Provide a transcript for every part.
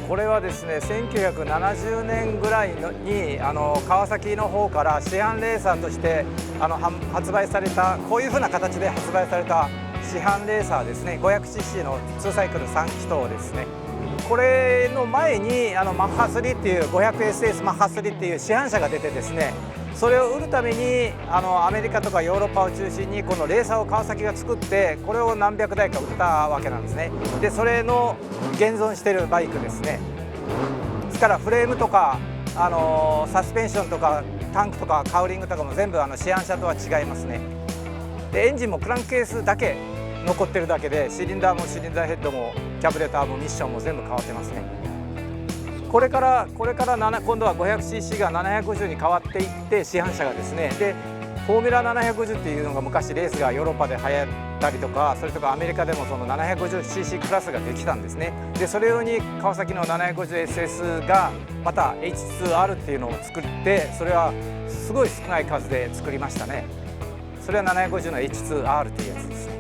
これはですね、1970年ぐらいに川崎の方から市販レーサーとして発売された、こういうふうな形で発売された市販レーサーですね。 500cc の2サイクル3気筒ですね。これの前にマッハ3っていう 500SS マッハ3っていう市販車が出てですね、それを売るためにアメリカとかヨーロッパを中心にこのレーサーを川崎が作って、これを何百台か売ったわけなんですね。でそれの現存しているバイクですね。ですからフレームとかサスペンションとかタンクとかカウリングとかも全部市販車とは違いますね。でエンジンもクランクケースだけ残ってるだけで、シリンダーもシリンダーヘッドもキャブレターもミッションも全部変わってますね。これから今度は 500cc が750に変わっていって、市販車がですね、でフォーミュラ750っていうのが昔レースがヨーロッパで流行ったりとか、それとかアメリカでもその 750cc クラスができたんですね。でそれ用に川崎の 750SS がまた H2R っていうのを作って、それはすごい少ない数で作りましたね。それは750の H2R っていうやつですね。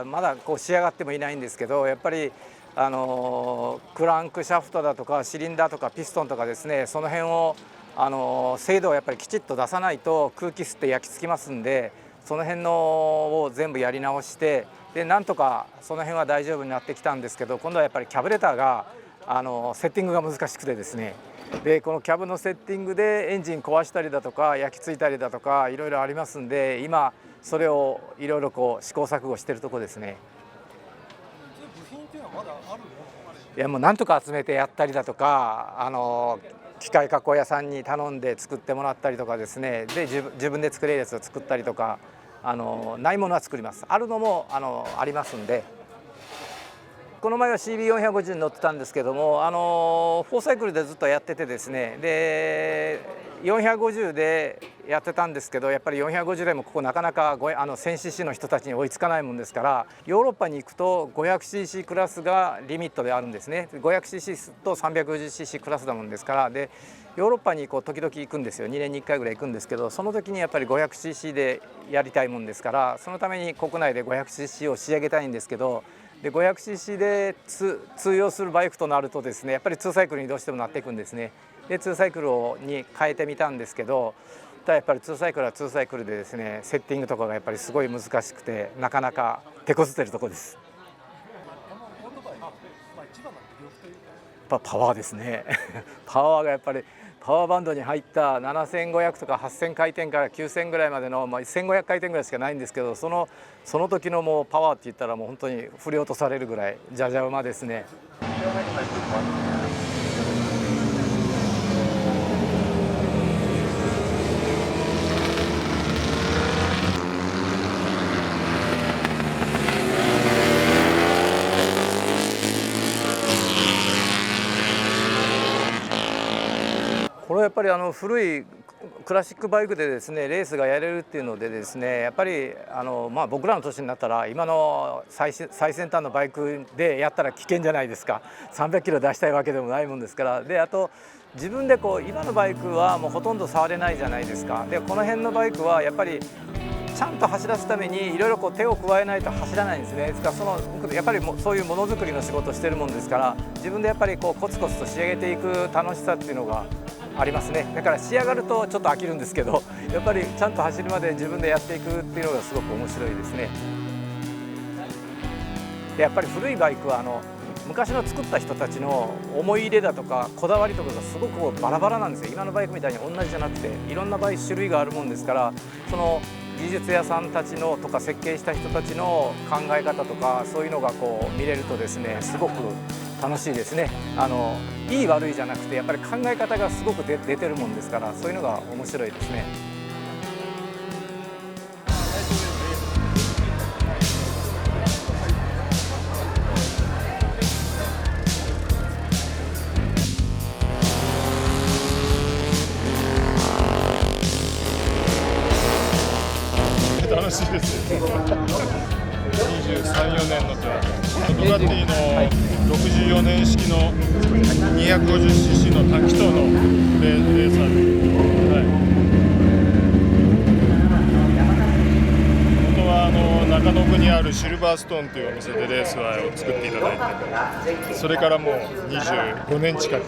まだこう仕上がってもいないんですけど、やっぱりクランクシャフトだとかシリンダーとかピストンとかですね、その辺を精度をやっぱりきちっと出さないと空気吸って焼き付きますんで、その辺のを全部やり直して、でなんとかその辺は大丈夫になってきたんですけど、今度はやっぱりキャブレターがセッティングが難しくてですね、でこのキャブのセッティングでエンジン壊したりだとか焼き付いたりだとかいろいろありますんで、今それをいろいろこう試行錯誤してるところですね。部品っていうのはまだあるの？いやもうなんとか集めてやったりだとか、機械加工屋さんに頼んで作ってもらったりとかですね、で自分で作れるやつを作ったりとか、ないものは作ります。あるのもありますんで。この前は CB450 に乗ってたんですけども、4サイクルでずっとやっててですね、で450でやってたんですけど、やっぱり450でもここなかなか1000cc の人たちに追いつかないもんですから、ヨーロッパに行くと 500cc クラスがリミットであるんですね。 500cc と 350cc クラスだもんですから、でヨーロッパに時々行くんですよ。2年に1回ぐらい行くんですけど、その時にやっぱり 500cc でやりたいもんですから、そのために国内で 500cc を仕上げたいんですけど、で 500cc で通用するバイクとなるとですね、やっぱり2サイクルにどうしてもなっていくんですね。で2サイクルに変えてみたんですけど、ただやっぱり2サイクルは2サイクルでですね、セッティングとかがやっぱりすごい難しくて、なかなか手こずってるところです。パワーですねパワーがやっぱりパワーバンドに入った7500とか8000回転から9000ぐらいまでの、1500回転ぐらいしかないんですけど、その時のもうパワーって言ったらもう本当に振り落とされるぐらいじゃじゃ馬ですね。これはやっぱり古いクラシックバイクでですねレースがやれるっていうのでですね、やっぱり僕らの年になったら今の最先端のバイクでやったら危険じゃないですか。300キロ出したいわけでもないもんですから。であと自分で今のバイクはもうほとんど触れないじゃないですか。でこの辺のバイクはやっぱりちゃんと走らすためにいろいろ手を加えないと走らないんですね。ですから僕やっぱりそういうものづくりの仕事をしてるもんですから、自分でやっぱりコツコツと仕上げていく楽しさっていうのがありますね。だから仕上がるとちょっと飽きるんですけど、やっぱりちゃんと走るまで自分でやっていくっていうのがすごく面白いですね。でやっぱり古いバイクは昔の作った人たちの思い入れだとかこだわりとかがすごくバラバラなんですよ。今のバイクみたいに同じじゃなくていろんなバイク種類があるもんですから、その技術屋さんたちのとか設計した人たちの考え方とかそういうのが見れるとですね、すごく楽しいですね。いい悪いじゃなくてやっぱり考え方がすごく出てるもんですから、そういうのが面白いですね。楽しいですよ。23、4年のドゥカティの64年式の 250cc の短気筒のレーサーで、本当は中野区にあるシルバーストーンというお店でレースワイを作っていただいて、それからもう25年近く、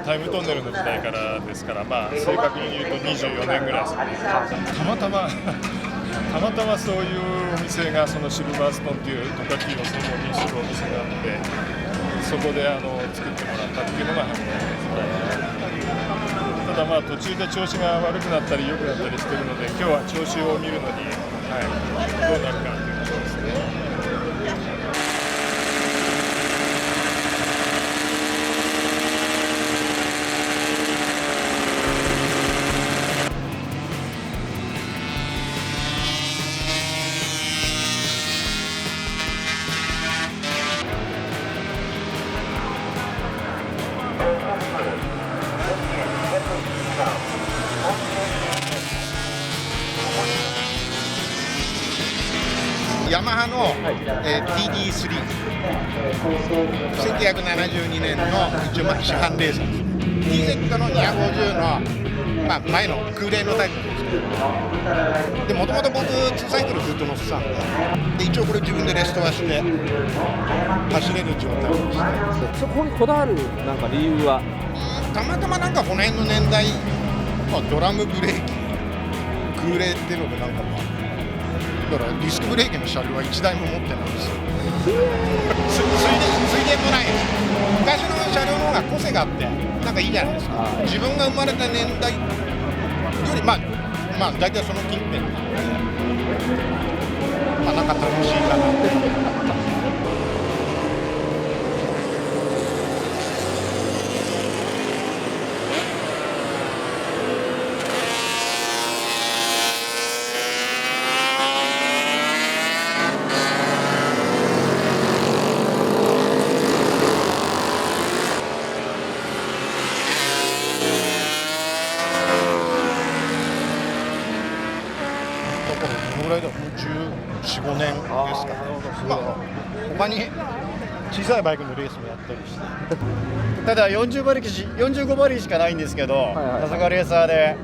タイムトンネルの時代からですから、正確に言うと24年ぐらいですね。たまたまそういうお店がそのシルバーストーンというドカティを専門にするお店があって、そこで作ってもらったっていうのが始まりです。ただ途中で調子が悪くなったり良くなったりしてるので、今日は調子を見るのに、どうなるかというところですね。ヤマハの、TD3、1972年の一応市販レーサーです。TZ の250の、前の空冷のタイプですけど、でもともと僕2サイクルずっと乗ってたんで、一応これ自分でレストアして走れる状態にして。そこにこだわるなんか理由は？たまたまこの辺の年代、ドラムブレーキ空冷っていうのでだからディスクブレーキの車両は1台も持ってないんですよ。水田もないです。昔の車両の方が個性があっていいじゃないですか。自分が生まれた年代より大体その近辺楽しいかなって。ぐらいだ、もう14、15年ですか。他に小さいバイクのレースもやったりして、ただ45馬力しかないんですけど、さすがレーサーで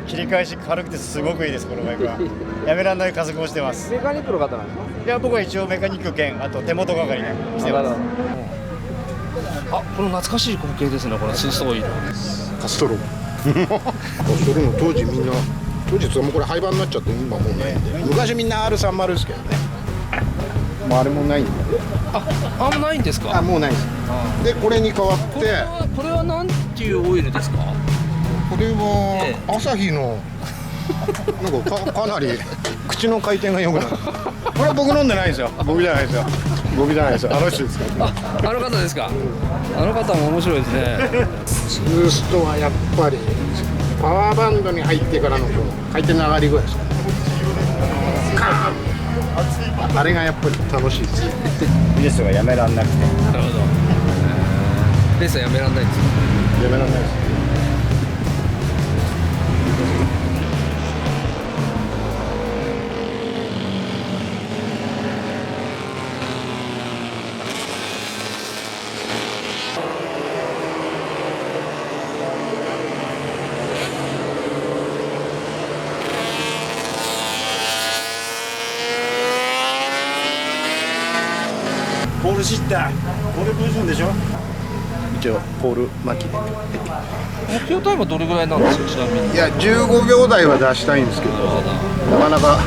切り返し軽くてすごくいいです。このバイクはやめられない加速をしてます。メカニックの方なんですか？いや、僕は一応メカニック兼あと手元係でしてます。この懐かしい光景ですね。このスーストーイカストロカストロの当時みんなもうこれ廃盤になっちゃって今もうないんで、昔みんな R30 ですけどね、もうあれもないんで。もうないんですか？もうないです。でこれに代わってこれはなんていうオイルですか？これは朝日のかなり口の回転が良くなる。これは僕飲んでないですよ。僕じゃないですよ。あの人ですから。あの方ですか？あの方も面白いですね。ツーストはやっぱりパワーバンドに入ってからの回転の上がり具合ですか。あれがやっぱり楽しいです。レースがやめらんなくて。なるほど。レースはやめらんないんですか？やめらんないです。ポールシッター、これポジションでしょ。一応ポール巻きで。目標タイムはどれぐらいなんですか、ちなみに。いや15秒台は出したいんですけど、なかなか。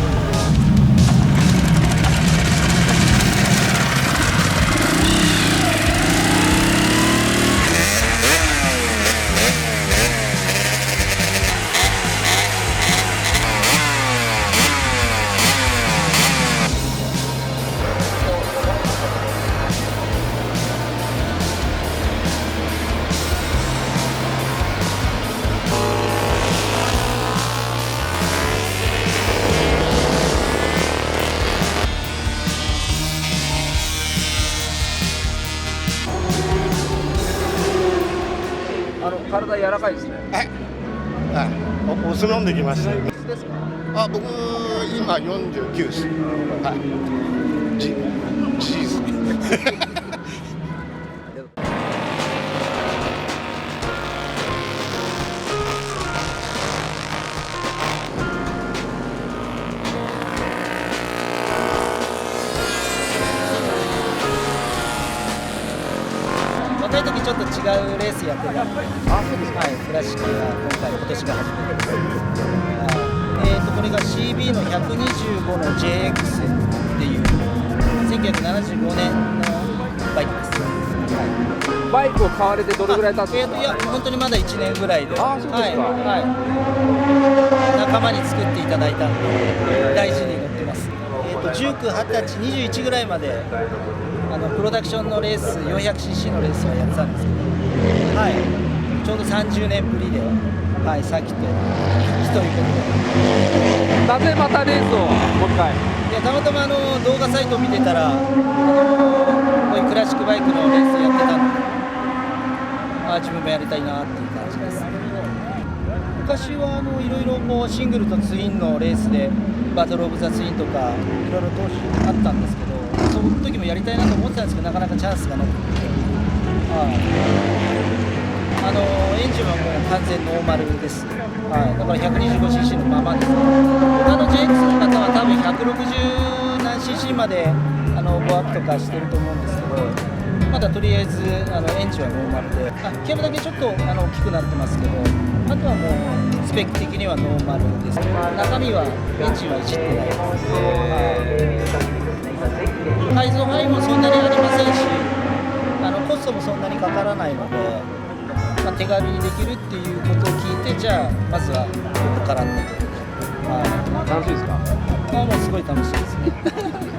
体柔らかいですね。はい。お酢飲んできました。あ、僕今49です。はい。G ですね。若い時ちょっと違うレースやってたんで、はい、クラシックが今年が初めてです。これが CB の125の JX っていう1975年のバイクです。バイクを買われてどれぐらい経つんですか。いや本当にまだ1年ぐらいで、あ、そうですか。はい、仲間に作っていただいたんで大事に乗ってます。19、20歳、21ぐらいまでプロダクションのレース 400cc のレースをやってたんですけど、はい、ちょうど30年ぶりで、はい、さっきと復帰ということで。なぜまたレースをもう一回。いやたまたま動画サイトを見てたら、こういうクラシックバイクのレースやってたんで、自分もやりたいなっていう感じです。昔はいろいろこうシングルとツインのレースでバトル・オブ・ザ・ツインとかいろいろ投資あったんですけど、その時もやりたいなと思ってたんですけど、なかなかチャンスがなくて、エンジンはもう完全ノーマルです。はい、だから 125cc のままです。他の JX の方は多分160何 cc までボアップとかしてると思うんですけど、まだとりあえずエンジンはノーマルで、ケーブルだけちょっと大きくなってますけど、あとはもうスペック的にはノーマルです。中身はエンジンはいじってないです。改造範囲もそんなにありませんし、コストもそんなにかからないので、手軽にできるっていうことを聞いて、じゃあまずはここからってことで、楽しいですか。もうすごい楽しいですね。